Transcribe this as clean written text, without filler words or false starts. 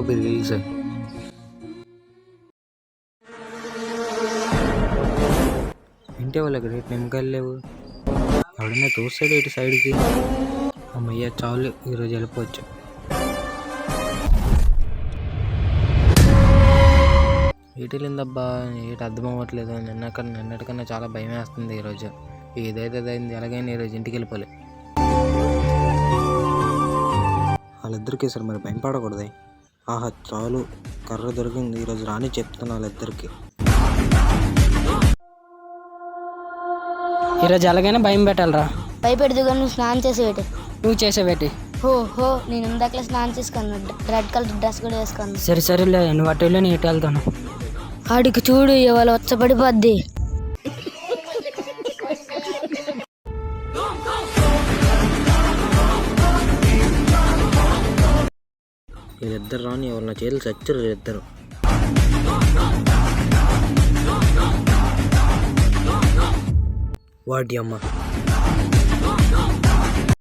బాబు reels. ఇంటే వాళ్ళు ఇక్కడ నిమ్మకాయలు లేవు, ఎవడన్నా చూస్తాడు ఇటు సైడ్కి. అమ్మయ్య చాలు, ఈరోజు వెళ్ళిపోవచ్చు. ఏటిలిందబ్బా, ఏటి అర్థం అవ్వట్లేదు. నిన్నటికన్నా చాలా భయం వేస్తుంది ఈరోజు. ఏదైతే అయింది, ఎలాగైనా ఈరోజు ఇంటికి వెళ్ళిపోలే. వాళ్ళిద్దరికి సార్ మరి భయం పడకూడదు. ఆహా చాలు, కర్ర దొరికింది. ఈరోజు రాని చెప్తాను వాళ్ళిద్దరికి. ఈరోజు ఎలాగైనా భయం పెట్టాలరా. భయపెడదు కానీ నువ్వు స్నానం చేసేవేటి. నువ్వు చేసేవేటి? హో నేను ఇందాకలే స్నానం చేసుకున్నాను. రెడ్ కలర్ డ్రెస్ కూడా వేసుకున్నాను. సరేలే, నువ్వు అటు వెళ్ళి నేను ఇటు వెళ్తాను. ఆడికి చూడు, ఇవాళ వచ్చపడిపోద్ది. వీళ్ళిద్దరు రాని, ఎవరు నా చేతులు చచ్చారు వీళ్ళిద్దరు. వాటి అమ్మ